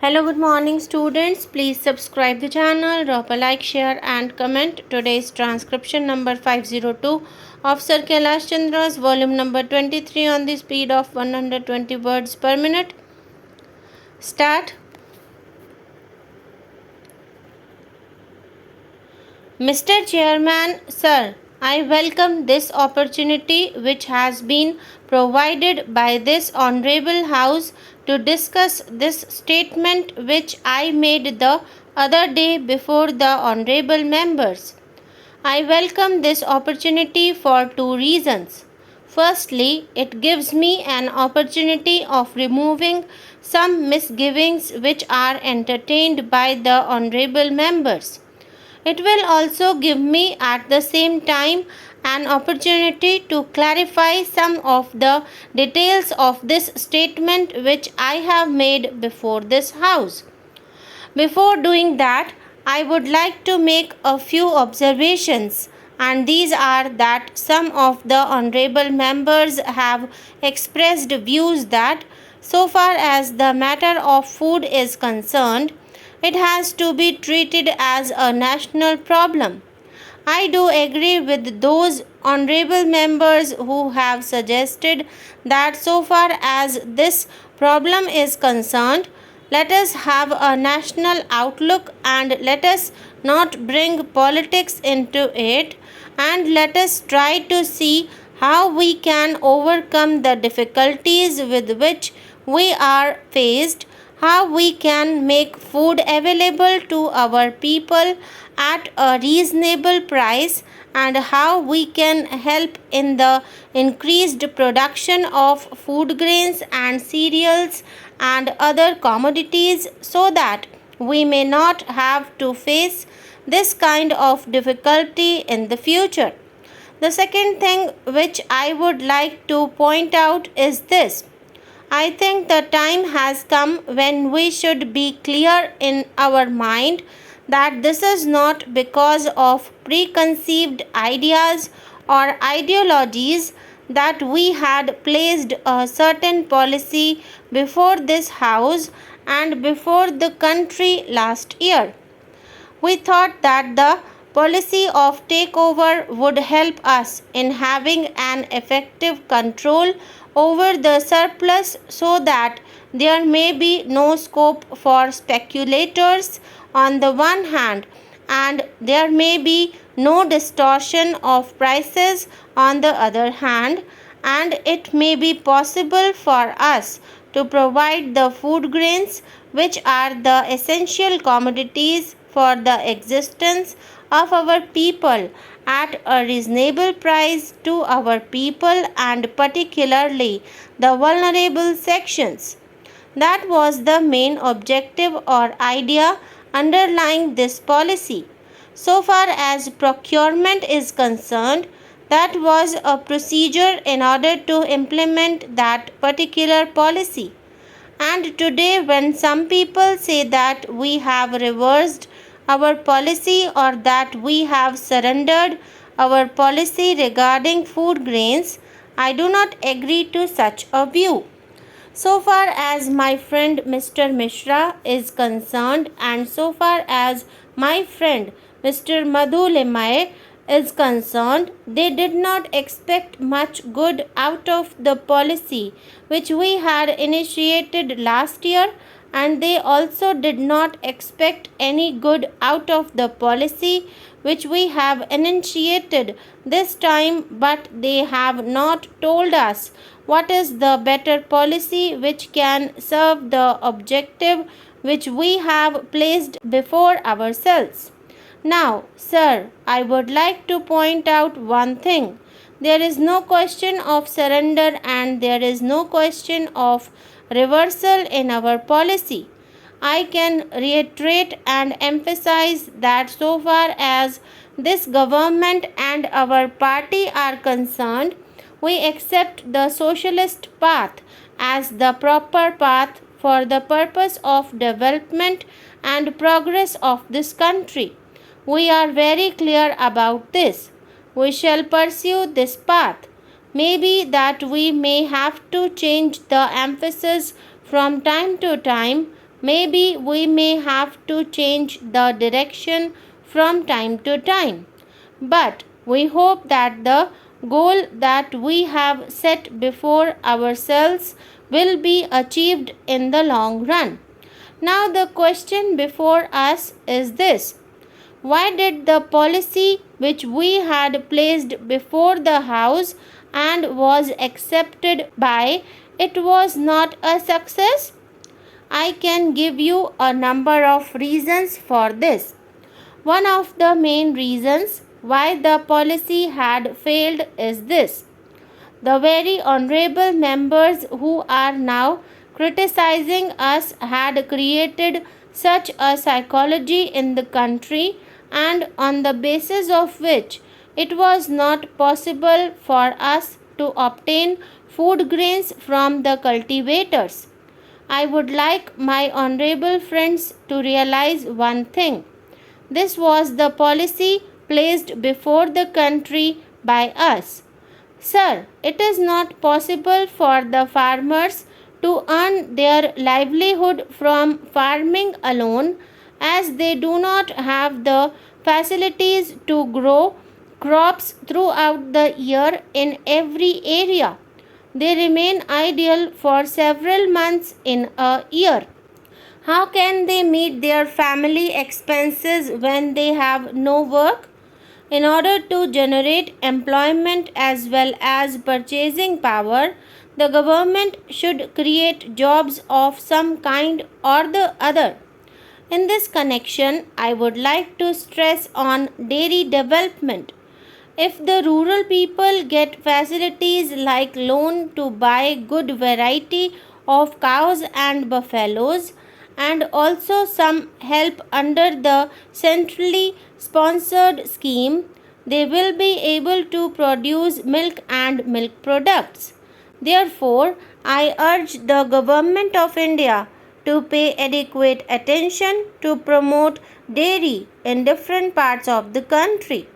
Hello, good morning students. Please subscribe the channel, drop a like, share and comment. Today's transcription number 502 of Sir Kailash Chandra's volume number 23 on the speed of 120 words per minute. Start. Mr. Chairman, Sir, I welcome this opportunity which has been provided by this Honorable House to discuss this statement which I made the other day before the Honorable Members. I welcome this opportunity for two reasons. Firstly, it gives me an opportunity of removing some misgivings which are entertained by the Honorable Members. It will also give me at the same time an opportunity to clarify some of the details of this statement which I have made before this house. Before doing that, I would like to make a few observations, and these are that some of the honorable members have expressed views that so far as the matter of food is concerned, it has to be treated as a national problem. I do agree with those honorable members who have suggested that so far as this problem is concerned, let us have a national outlook and let us not bring politics into it, and let us try to see how we can overcome the difficulties with which we are faced, how we can make food available to our people at a reasonable price, and how we can help in the increased production of food grains and cereals and other commodities so that we may not have to face this kind of difficulty in the future. The second thing which I would like to point out is this. I think the time has come when we should be clear in our mind that this is not because of preconceived ideas or ideologies that we had placed a certain policy before this house and before the country last year. We thought that the policy of takeover would help us in having an effective control over the surplus so that there may be no scope for speculators on the one hand, and there may be no distortion of prices on the other hand, and it may be possible for us to provide the food grains which are the essential commodities for the existence of our people at a reasonable price to our people and particularly the vulnerable sections. That was the main objective or idea underlying this policy. So far as procurement is concerned, that was a procedure in order to implement that particular policy. And today, when some people say that we have reversed our policy or that we have surrendered our policy regarding food grains, I do not agree to such a view. So far as my friend Mr. Mishra is concerned, and so far as my friend Mr. Madhu Lemay is concerned, they did not expect much good out of the policy which we had initiated last year, and they also did not expect any good out of the policy which we have initiated this time, but they have not told us what is the better policy which can serve the objective which we have placed before ourselves. Now, sir, I would like to point out one thing. There is no question of surrender and there is no question of reversal in our policy. I can reiterate and emphasize that so far as this government and our party are concerned, we accept the socialist path as the proper path for the purpose of development and progress of this country. We are very clear about this. We shall pursue this path. Maybe that we may have to change the emphasis from time to time. maybe we may have to change the direction from time to time. But we hope that the goal that we have set before ourselves will be achieved in the long run. Now, the question before us is this: why did the policy which we had placed before the House and was accepted by it was not a success? I can give you a number of reasons for this. One of the main reasons why the policy had failed is this: the very honorable members who are now criticizing us had created such a psychology in the country, and on the basis of which it was not possible for us to obtain food grains from the cultivators. I would like my honorable friends to realize one thing. This was the policy placed before the country by us. Sir, it is not possible for the farmers to earn their livelihood from farming alone, as they do not have the facilities to grow crops throughout the year in every area. They remain idle for several months in a year. How can they meet their family expenses when they have no work? In order to generate employment as well as purchasing power, the government should create jobs of some kind or the other. In this connection, I would like to stress on dairy development. If the rural people get facilities like loan to buy good variety of cows and buffaloes, and also some help under the centrally sponsored scheme, they will be able to produce milk and milk products. Therefore, I urge the Government of India to pay adequate attention to promote dairy in different parts of the country.